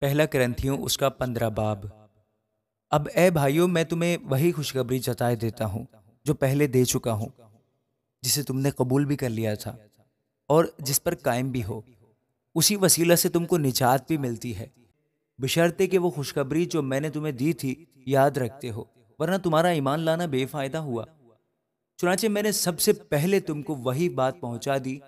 پہلا کرنتھیوں اس کا 15 باب۔ اب اے بھائیوں، میں تمہیں وہی خوشخبری جتائے دیتا ہوں جو پہلے دے چکا ہوں، جسے تم نے قبول بھی کر لیا تھا اور جس پر قائم بھی ہو۔ اسی وسیلہ سے تم کو نجات بھی ملتی ہے، بشرطے کہ وہ خوشخبری جو میں نے تمہیں دی تھی یاد رکھتے ہو، ورنہ تمہارا ایمان لانا بے فائدہ ہوا۔ چنانچہ میں نے سب سے پہلے تم کو وہی بات پہنچا دی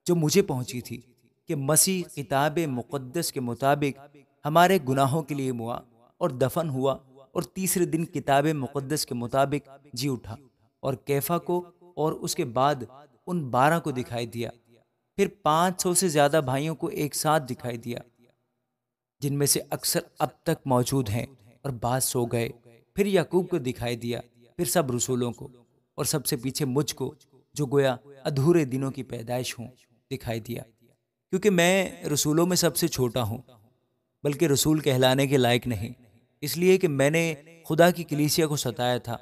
جو مجھے پہنچی تھی، کہ مسیح کتاب مقدس کے مطابق ہمارے گناہوں کے لیے موا اور دفن ہوا، اور تیسرے دن کتاب مقدس کے مطابق جی اٹھا، اور کیفا کو اور اس کے بعد ان 12 کو دکھائی دیا، پھر 500 سے زیادہ بھائیوں کو ایک ساتھ دکھائی دیا، جن میں سے اکثر اب تک موجود ہیں اور بعض سو گئے۔ پھر یعقوب کو دکھائی دیا، پھر سب رسولوں کو، اور سب سے پیچھے مجھ کو، جو گویا ادھورے دنوں کی پیدائش ہوں، دکھائی دیا، کیونکہ میں رسولوں میں سب سے چھوٹا ہوں، بلکہ رسول کہلانے کے لائق نہیں، اس لیے کہ میں نے خدا کی کلیسیا کو ستایا تھا۔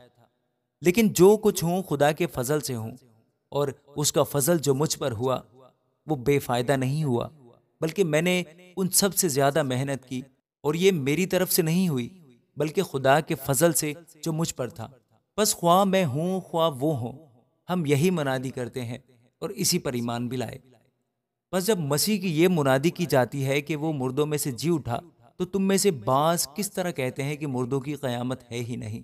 لیکن جو کچھ ہوں خدا کے فضل سے ہوں، اور اس کا فضل جو مجھ پر ہوا وہ بے فائدہ نہیں ہوا، بلکہ میں نے ان سب سے زیادہ محنت کی، اور یہ میری طرف سے نہیں ہوئی، بلکہ خدا کے فضل سے جو مجھ پر تھا۔ بس خواہ میں ہوں خواہ وہ ہوں، ہم یہی منادی کرتے ہیں اور اسی پر ایمان بھی لائے۔ بس جب مسیح کی یہ منادی کی جاتی ہے کہ وہ مردوں میں سے جی اٹھا، تو تم میں سے بعض کس طرح کہتے ہیں کہ مردوں کی قیامت ہے ہی نہیں؟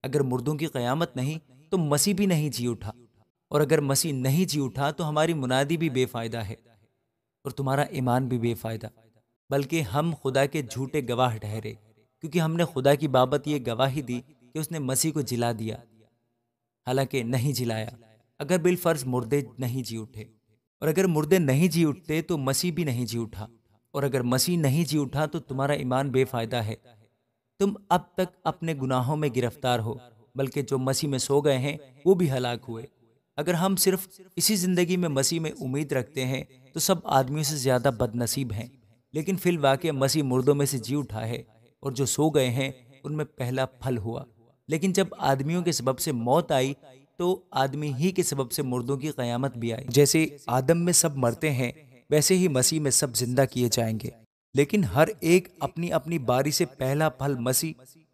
اگر مردوں کی قیامت نہیں تو مسیح بھی نہیں جی اٹھا، اور اگر مسیح نہیں جی اٹھا تو ہماری منادی بھی بے فائدہ ہے اور تمہارا ایمان بھی بے فائدہ، بلکہ ہم خدا کے جھوٹے گواہ ٹھہرے، کیونکہ ہم نے خدا کی بابت یہ گواہی دی کہ اس نے مسیح کو جلا دیا، حالانکہ نہیں جلایا، اگر بالفرض مردے نہیں جی اٹھے۔ اور اگر مردے نہیں جی اٹھتے تو مسیح بھی نہیں جی اٹھا، اور اگر مسیح نہیں جی اٹھا تو تمہارا ایمان بے فائدہ ہے، تم اب تک اپنے گناہوں میں گرفتار ہو، بلکہ جو مسیح میں سو گئے ہیں وہ بھی ہلاک ہوئے۔ اگر ہم صرف اسی زندگی میں مسیح میں امید رکھتے ہیں تو سب آدمیوں سے زیادہ بد نصیب ہیں، لیکن فی الواقع مسیح مردوں میں سے جی اٹھا ہے، اور جو سو گئے ہیں ان میں پہلا پھل ہوا۔ لیکن جب آدمیوں کے سبب سے موت آئی تو آدمی ہی کے سبب سے مردوں کی قیامت بھی آئی۔ جیسے آدم میں سب مرتے ہیں، ویسے ہی مسیح میں سب زندہ کیے جائیں گے، لیکن ہر ایک اپنی اپنی باری سے، پہلا پھل مسیح،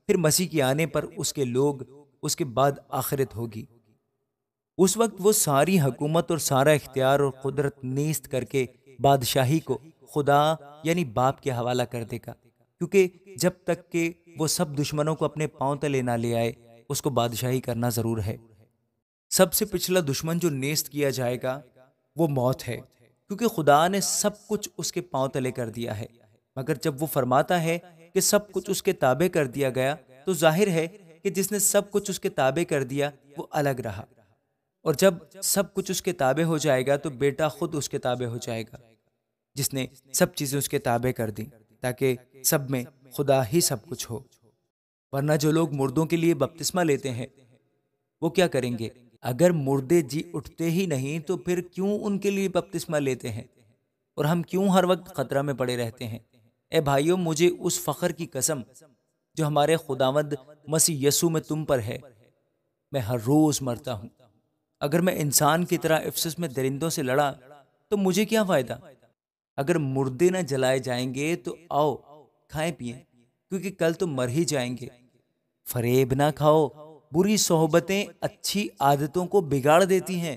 پھر مسیح کے آنے پر اس کے لوگ، اس کے بعد آخرت ہوگی۔ اس وقت وہ ساری حکومت اور سارا اختیار اور قدرت نیست کر کے بادشاہی کو خدا یعنی باپ کے حوالہ کر دے گا، کیونکہ جب تک کہ وہ سب دشمنوں کو اپنے پاؤں تلے نہ لے آئے اس کو بادشاہی کرنا ضرور ہے۔ سب سے پچھلا دشمن جو نیست کیا جائے گا وہ موت ہے، کیونکہ خدا نے سب کچھ اس کے پاؤں تلے کر دیا ہے۔ مگر جب وہ فرماتا ہے کہ سب کچھ اس کے تابع کر دیا گیا، تو ظاہر ہے کہ جس نے سب کچھ اس کے تابع کر دیا وہ الگ رہا، اور جب سب کچھ اس کے تابع ہو جائے گا تو بیٹا خود اس کے تابع ہو جائے گا، جس نے سب چیزیں اس کے تابع کر دیں، تاکہ سب میں خدا ہی سب کچھ ہو۔ ورنہ جو لوگ مردوں کے لیے بپتسمہ لیتے ہیں وہ کیا کریں گے؟ اگر مردے جی اٹھتے ہی نہیں تو پھر کیوں ان کے لیے بپتسمہ لیتے ہیں، اور ہم کیوں ہر وقت خطرہ میں پڑے رہتے ہیں؟ اے بھائیوں، مجھے اس فخر کی قسم جو ہمارے خداوند مسیح یسوع میں تم پر ہے، میں ہر روز مرتا ہوں۔ اگر میں انسان کی طرح افسس میں درندوں سے لڑا تو مجھے کیا فائدہ؟ اگر مردے نہ جلائے جائیں گے تو آؤ کھائیں پیئیں، کیونکہ کل تو مر ہی جائیں گے۔ فریب نہ کھاؤ، بری صحبتیں اچھی عادتوں کو بگاڑ دیتی ہیں۔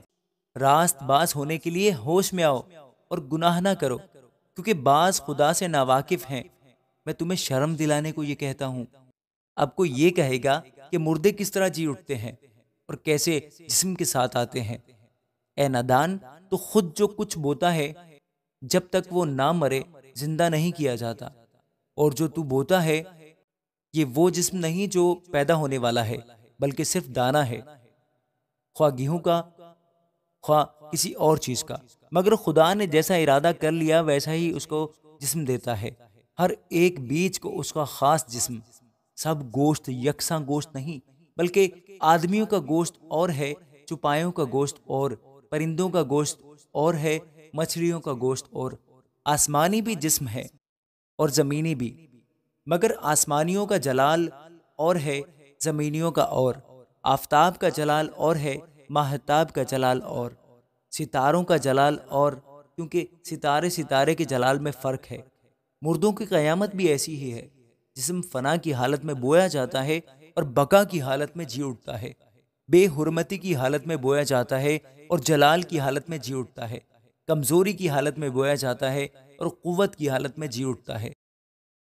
راست باز ہونے کے لیے ہوش میں آؤ اور گناہ نہ کرو، کیونکہ بعض خدا سے ناواقف ہیں۔ میں تمہیں شرم دلانے کو یہ کہتا ہوں۔ اب کوئی یہ کہے گا کہ مردے کس طرح جی اٹھتے ہیں اور کیسے جسم کے ساتھ آتے ہیں؟ اے نادان، تو خود جو کچھ بوتا ہے جب تک وہ نہ مرے زندہ نہیں کیا جاتا، اور جو تو بوتا ہے یہ وہ جسم نہیں جو پیدا ہونے والا ہے، بلکہ صرف دانہ ہے، خواہ گیہوں کا خواہ کسی اور چیز کا۔ مگر خدا نے جیسا ارادہ کر لیا ویسا ہی اس کو جسم دیتا ہے، ہر ایک بیج کو اس کا خاص جسم۔ سب گوشت یکساں گوشت نہیں، بلکہ آدمیوں کا گوشت اور ہے، چوپایوں کا گوشت اور، پرندوں کا گوشت اور ہے، مچھلیوں کا گوشت اور۔ آسمانی بھی جسم ہے اور زمینی بھی، مگر آسمانیوں کا جلال اور ہے، زمینیوں کا اور۔ آفتاب کا جلال اور ہے، ماہتاب کا جلال اور۔ ستاروں کا جلال اور، کیونکہ ستارے ستارے کے جلال میں فرق ہے۔ مردوں کی قیامت بھی ایسی ہی ہے۔ جسم فنا کی حالت میں بویا جاتا ہے اور بقا کی حالت میں جی اٹھتا ہے، بے حرمتی کی حالت میں بویا جاتا ہے اور جلال کی حالت میں جی اٹھتا ہے، کمزوری کی حالت میں بویا جاتا ہے اور قوت کی حالت میں جی اٹھتا ہے۔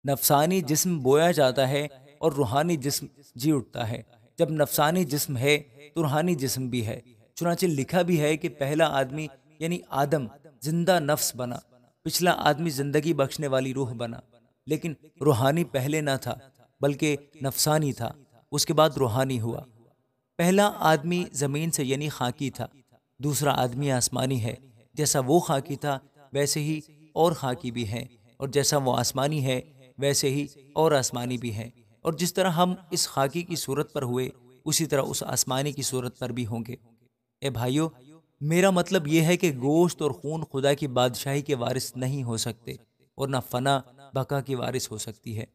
نفسانی جسم بویا جاتا ہے اور روحانی جسم جی اٹھتا ہے۔ جب نفسانی جسم ہے تو روحانی جسم بھی ہے۔ چنانچہ لکھا بھی ہے کہ پہلا آدمی یعنی آدم زندہ نفس بنا، پچھلا آدمی زندگی بخشنے والی روح بنا، لیکن روحانی پہلے نہ تھا بلکہ نفسانی تھا، اس کے بعد روحانی ہوا۔ پہلا آدمی زمین سے یعنی خاکی تھا، دوسرا آدمی آسمانی ہے۔ جیسا وہ خاکی تھا ویسے ہی اور خاکی بھی ہیں، اور جیسا وہ آسمانی ہے ویسے ہی اور آسمانی بھی ہیں، اور جس طرح ہم اس خاکی کی صورت پر ہوئے اسی طرح اس آسمانی کی صورت پر بھی ہوں گے۔ اے بھائیو، میرا مطلب یہ ہے کہ گوشت اور خون خدا کی بادشاہی کے وارث نہیں ہو سکتے، اور نہ فنا بقا کی وارث ہو سکتی ہے۔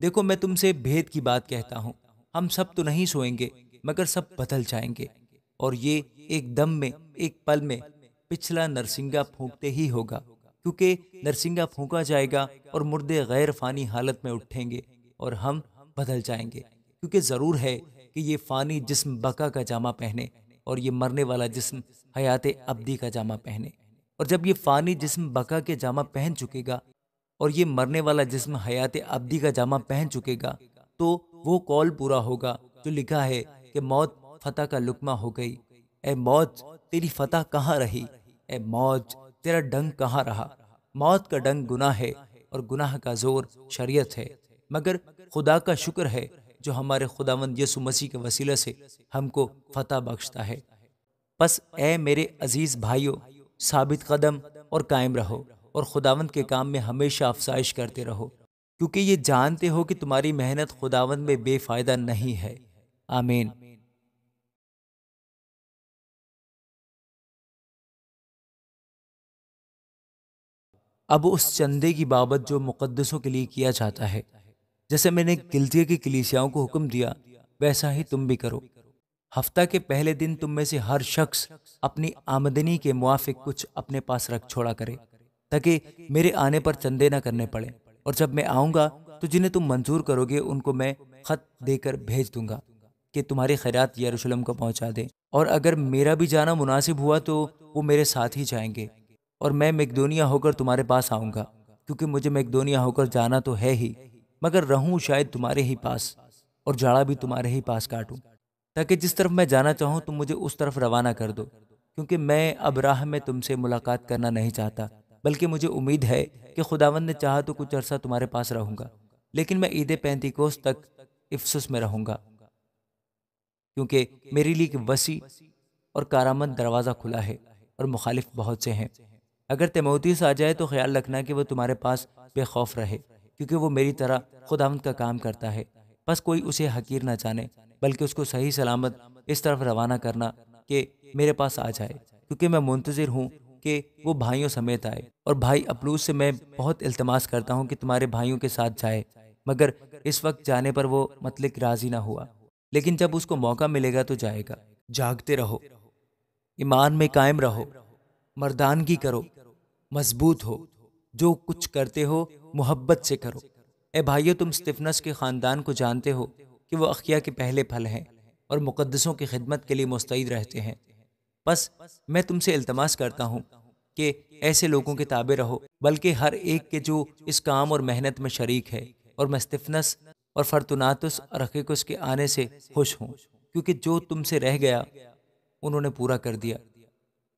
دیکھو، میں تم سے بھید کی بات کہتا ہوں، ہم سب تو نہیں سوئیں گے مگر سب بدل جائیں گے، اور یہ ایک دم میں، ایک پل میں، پچھلا نرسنگا پھونکتے ہی ہوگا، کیونکہ نرسنگا پھونکا جائے گا اور مردے غیر فانی حالت میں اٹھیں گے اور ہم بدل جائیں گے، کیونکہ ضرور ہے کہ یہ فانی جسم بقا کا جامہ پہنے اور یہ مرنے والا جسم حیات ابدی کا جامہ پہنے۔ اور جب یہ فانی جسم بقا کے جامہ پہن چکے گا اور یہ مرنے والا جسم حیات ابدی کا جامہ پہن چکے گا، تو وہ قول پورا ہوگا جو لکھا ہے کہ موت فتح کا لقمہ ہو گئی۔ اے موت، تیری فتح کہاں رہی؟ اے موت، تیرا ڈنگ کہاں رہا؟ موت کا ڈنگ گناہ ہے اور گناہ کا زور شریعت ہے، مگر خدا کا شکر ہے جو ہمارے خداوند یسوع مسیح کے وسیلہ سے ہم کو فتح بخشتا ہے۔ پس اے میرے عزیز بھائیو، ثابت قدم اور قائم رہو، اور خداوند کے کام میں ہمیشہ افزائش کرتے رہو، کیونکہ یہ جانتے ہو کہ تمہاری محنت خداوند میں بے فائدہ نہیں ہے۔ آمین۔ اب اس چندے کی بابت جو مقدسوں کے لیے کیا جاتا ہے، جیسے میں نے گلتیہ کی کلیسیاؤں کو حکم دیا ویسا ہی تم بھی کرو۔ ہفتہ کے پہلے دن تم میں سے ہر شخص اپنی آمدنی کے موافق کچھ اپنے پاس رکھ چھوڑا کرے، تاکہ میرے آنے پر چندے نہ کرنے پڑے، اور جب میں آؤں گا تو جنہیں تم منظور کرو گے ان کو میں خط دے کر بھیج دوں گا کہ تمہاری خیرات یروشلم کو پہنچا دیں۔ اور اگر میرا بھی جانا مناسب ہوا تو وہ میرے ساتھ ہی جائیں گے، اور میں مقدونیہ ہو کر تمہارے پاس آؤں گا، کیونکہ مجھے مقدونیہ ہو کر جانا تو ہے ہی، مگر رہوں شاید تمہارے ہی پاس، اور جاڑا بھی تمہارے ہی پاس کاٹوں، تاکہ جس طرف میں جانا چاہوں تم مجھے اس طرف روانہ کر دو، کیونکہ میں اب راہ میں تم سے ملاقات کرنا نہیں چاہتا، بلکہ مجھے امید ہے کہ خداوند نے چاہا تو کچھ عرصہ تمہارے پاس رہوں گا، لیکن میں عید پینتیکوس تک افسس میں رہوں گا، کیونکہ میرے لیے ایک وسیع اور کارآمد دروازہ کھلا ہے اور مخالف بہت سے ہیں۔ اگر تیموتھیوس آ جائے تو خیال رکھنا کہ وہ تمہارے پاس بے خوف رہے، کیونکہ وہ میری طرح خداوند کا کام کرتا ہے۔ بس کوئی اسے حقیر نہ جانے، بلکہ اس کو صحیح سلامت اس طرف روانہ کرنا کہ میرے پاس آ جائے، کیونکہ میں منتظر ہوں کہ وہ بھائیوں سمیت آئے۔ اور بھائی اپلوس سے میں بہت التماس کرتا ہوں کہ تمہارے بھائیوں کے ساتھ جائے، مگر اس وقت جانے پر وہ مطلق راضی نہ ہوا، لیکن جب اس کو موقع ملے گا تو جائے گا۔ جاگتے رہو، ایمان میں قائم رہو، مردانگی کرو، مضبوط ہو، جو کچھ کرتے ہو محبت سے کرو۔ اے بھائیو، تم استفنس کے خاندان کو جانتے ہو کہ وہ اخیا کے پہلے پھل ہیں اور مقدسوں کی خدمت کے لیے مستعد رہتے ہیں۔ بس میں تم سے التماس کرتا ہوں کہ ایسے لوگوں کے تابع رہو، بلکہ ہر ایک کے جو اس کام اور محنت میں شریک ہے، اور میں استفنس اور فرتوناتس اور اخیکس کے آنے سے خوش ہوں، کیونکہ جو تم سے رہ گیا انہوں نے پورا کر دیا،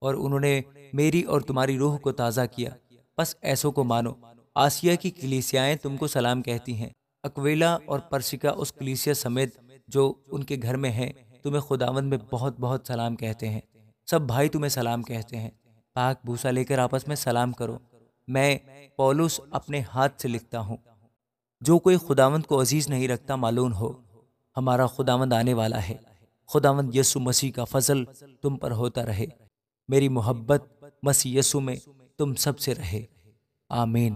اور انہوں نے میری اور تمہاری روح کو تازہ کیا۔ بس ایسوں کو مانو۔ آسیہ کی کلیسیائیں تم کو سلام کہتی ہیں۔ اکویلا اور پرسکا اس کلیسیا سمیت جو ان کے گھر میں ہیں تمہیں خداوند میں بہت بہت سلام کہتے ہیں۔ سب بھائی تمہیں سلام کہتے ہیں۔ پاک بوسہ لے کر آپس میں سلام کرو۔ میں پولس اپنے ہاتھ سے لکھتا ہوں۔ جو کوئی خداوند کو عزیز نہیں رکھتا معلوم ہو، ہمارا خداوند آنے والا ہے۔ خداوند یسوع مسیح کا فضل تم پر ہوتا رہے۔ میری محبت مسیح یسوع میں تم سب سے رہے۔ آمین۔